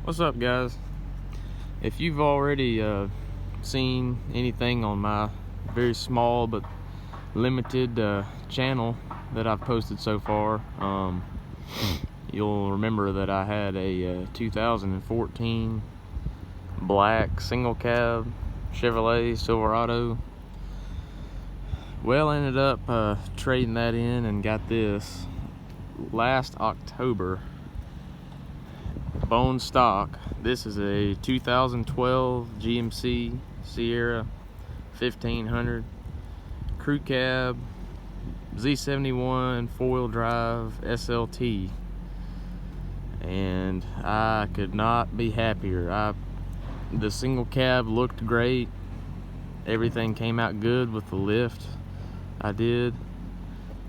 What's up, guys? If you've already seen anything on my very small but limited channel that I've posted so far, you'll remember that I had a 2014 black single cab Chevrolet Silverado. Well, I ended up trading that in and got this last October, bone stock. This is a 2012 GMC Sierra 1500 crew cab Z71 4-wheel drive SLT, and I could not be happier. The single cab looked great. Everything came out good with the lift I did,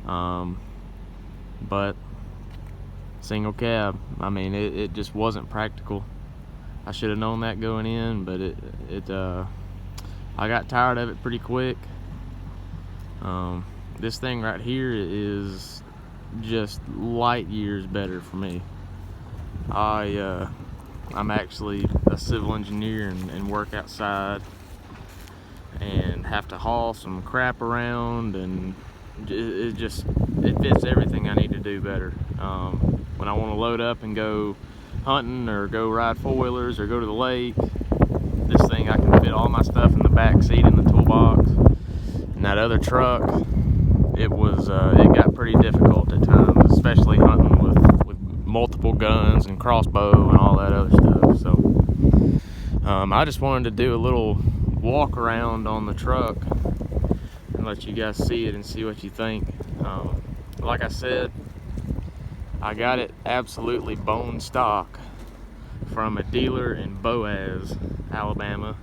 but single cab, I mean, it just wasn't practical. I should have known that going in, but I got tired of it pretty quick. This thing right here is just light years better for me. I'm actually a civil engineer and work outside and have to haul some crap around, and it fits everything I need to do better. When I want to load up and go hunting or go ride four-wheelers or go to the lake, this thing, I can fit all my stuff in the back seat in the toolbox. And that other truck, it got pretty difficult at times, especially hunting with multiple guns and crossbow and all that other stuff. So I just wanted to do a little walk around on the truck and let you guys see it and see what you think. Like I said, I got it absolutely bone stock from a dealer in Boaz, Alabama,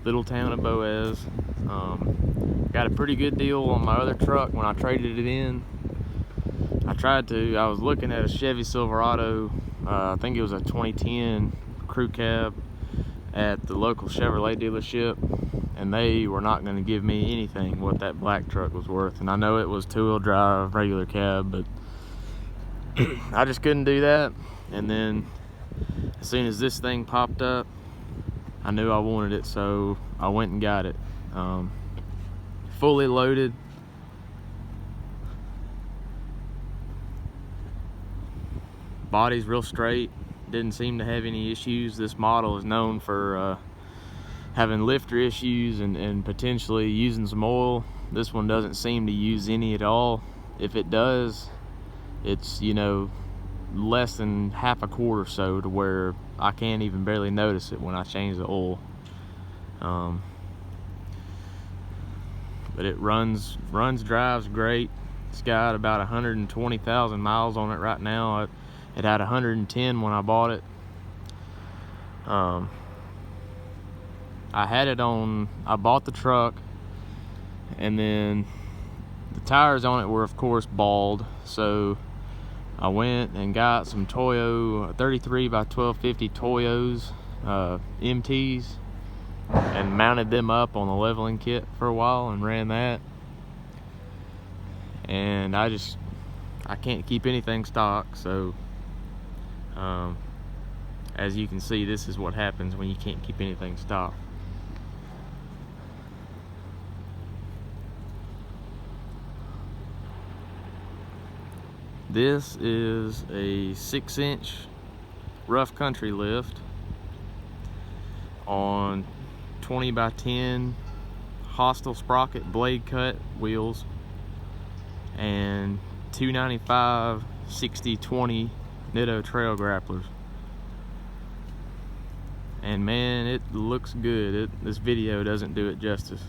little town of Boaz. Got a pretty good deal on my other truck when I traded it in. I was looking at a Chevy Silverado, I think it was a 2010 crew cab at the local Chevrolet dealership, and they were not going to give me anything what that black truck was worth. And I know it was two-wheel drive, regular cab, but I just couldn't do that. And then as soon as this thing popped up, I knew I wanted it, so I went and got it. Fully loaded. Body's real straight. Didn't seem to have any issues. This model is known for having lifter issues and potentially using some oil. This one doesn't seem to use any at all. If it does, it's, you know, less than half a quart or so, to where I can't even barely notice it when I change the oil. But it drives great. It's got about 120,000 miles on it right now. It had 110 when I bought it. I bought the truck, and then the tires on it were of course bald, so I went and got some Toyo 33 by 1250 Toyos MTs and mounted them up on the leveling kit for a while and ran that. And I can't keep anything stock, so as you can see, this is what happens when you can't keep anything stock. This is a 6-inch rough country lift on 20 by 10 Hostile sprocket blade cut wheels and 295 60/20 Nitto trail grapplers. And man, it looks good. This video doesn't do it justice.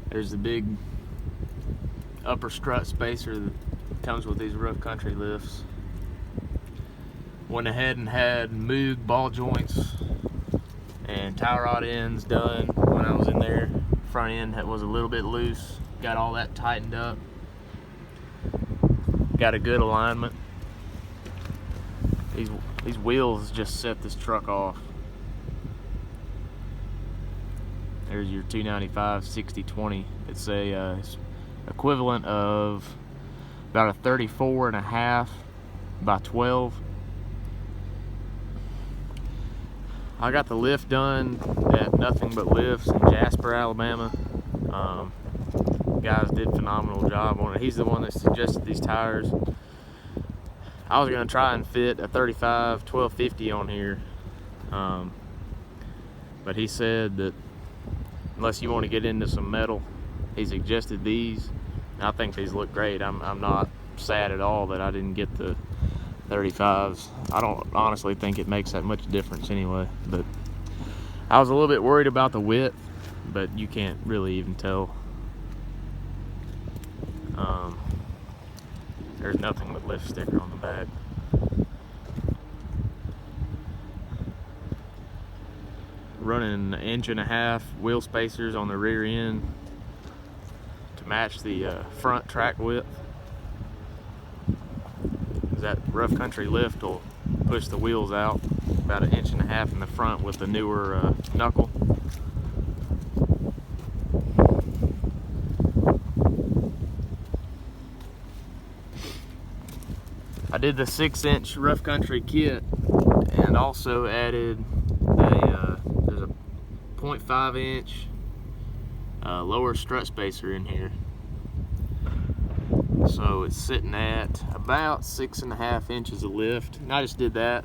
There's the big upper strut spacer that comes with these rough country lifts. Went ahead and had Moog ball joints and tie rod ends done when I was in there. Front end that was a little bit loose. Got all that tightened up. Got a good alignment. these wheels just set this truck off. There's your 295 60/20. It's it's equivalent of about a 34.5 by 12. I got the lift done at Nothing But Lifts in Jasper, Alabama. Guys did a phenomenal job on it. He's the one that suggested these tires. I was gonna try and fit a 35 1250 on here, but he said that unless you want to get into some metal, he suggested these. And I think these look great. I'm not sad at all that I didn't get the 35s. I don't honestly think it makes that much difference anyway, but I was a little bit worried about the width, but you can't really even tell. There's Nothing But Lift sticker on the back. Running 1.5 inch wheel spacers on the rear end to match the front track width. That rough country lift will push the wheels out about 1.5 inches in the front with the newer knuckle. I did the 6-inch rough country kit and also added there's a 0.5-inch lower strut spacer in here. So it's sitting at about 6.5 inches of lift. And I just did that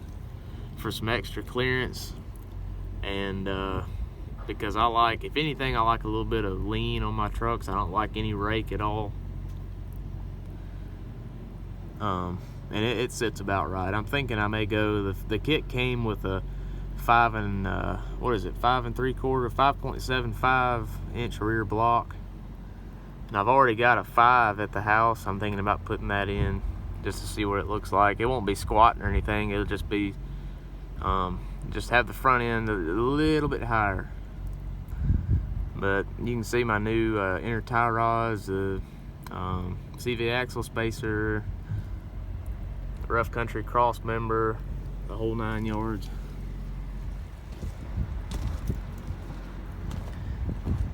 for some extra clearance, and because I like, if anything, I like a little bit of lean on my trucks. I don't like any rake at all. And it sits about right. I'm thinking I may go, the kit came with a 5.75 inch rear block. And I've already got a 5 at the house. I'm thinking about putting that in just to see what it looks like. It won't be squatting or anything. It'll just be, just have the front end a little bit higher. But you can see my new inner tie rods, the CV axle spacer, the rough country cross member, the whole 9 yards.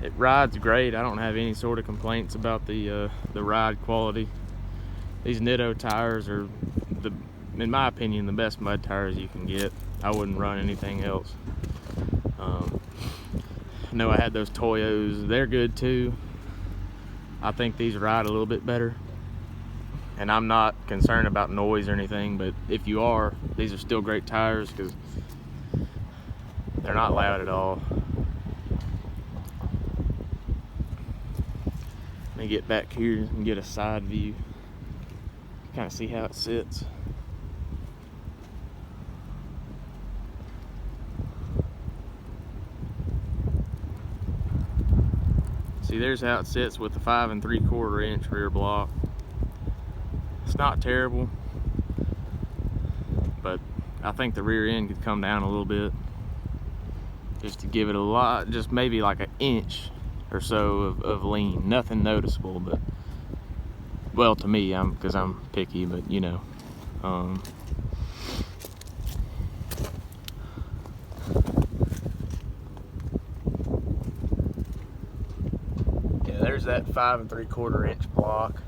It rides great. I don't have any sort of complaints about the ride quality. These Nitto tires are, in my opinion, the best mud tires you can get. I wouldn't run anything else. I know I had those Toyos. They're good too. I think these ride a little bit better. And I'm not concerned about noise or anything, but if you are, these are still great tires because they're not loud at all. Let me get back here and get a side view, kind of see how it sits. See, there's how it sits with the 5 3/4 inch rear block. It's not terrible, but I think the rear end could come down a little bit just to give it a lot, just maybe like 1 inch or so of lean. Nothing noticeable, but, well, to me, because I'm picky, but you know. Yeah, there's that 5 3/4 inch block.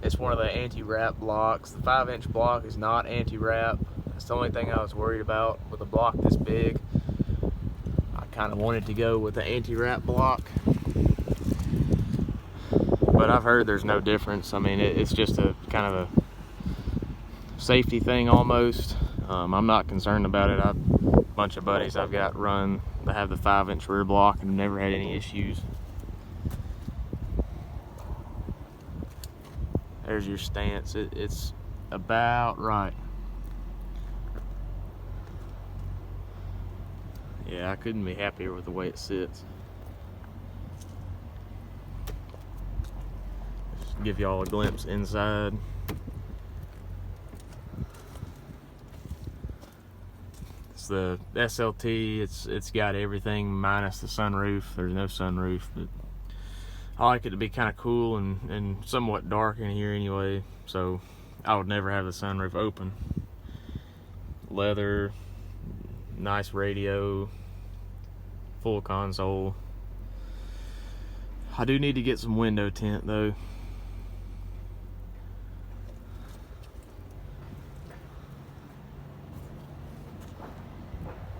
It's one of the anti-wrap blocks. The 5-inch block is not anti-wrap. That's the only thing I was worried about with a block this big. I kind of wanted to go with the anti-wrap block, but I've heard there's no difference. I mean, it's just a kind of a safety thing almost. I'm not concerned about it. A bunch of buddies I've got run that have the 5-inch rear block and never had any issues. There's your stance. It's about right. Yeah, I couldn't be happier with the way it sits. Just give y'all a glimpse inside. It's the SLT. It's got everything minus the sunroof. There's no sunroof, but I like it to be kind of cool and somewhat dark in here anyway, so I would never have the sunroof open. leather, nice radio, full console. I do need to get some window tint though.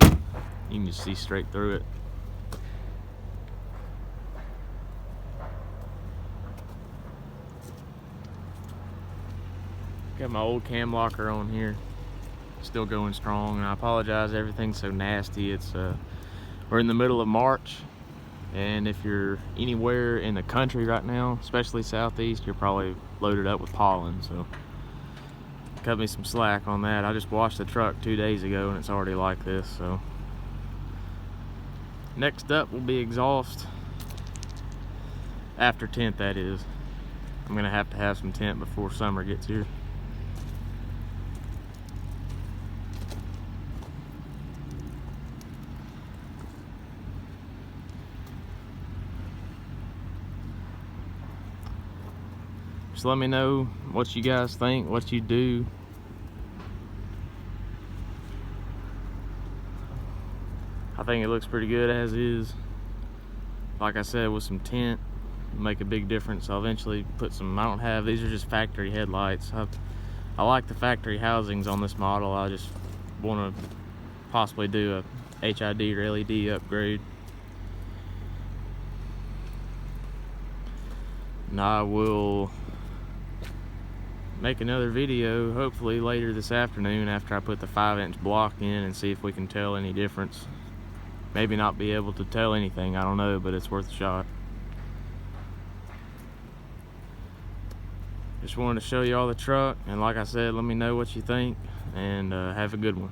You can just see straight through it. Got my old cam locker on here, still going strong, and I apologize, everything's so nasty. It's we're in the middle of March, and if you're anywhere in the country right now, especially southeast, you're probably loaded up with pollen, so cut me some slack on that. I just washed the truck 2 days ago and it's already like this. So next up will be exhaust, after tint, that is. I'm gonna have to have some tint before summer gets here. Just let me know what you guys think, what you do. I think it looks pretty good as is. Like I said, with some tint, make a big difference. I'll eventually put some, I don't have, these are just factory headlights. I like the factory housings on this model. I just want to possibly do a HID or LED upgrade. And I will make another video hopefully later this afternoon after I put the 5-inch block in and see if we can tell any difference. Maybe not be able to tell anything, I don't know, but it's worth a shot. Just wanted to show you all the truck, and like I said, let me know what you think, and have a good one.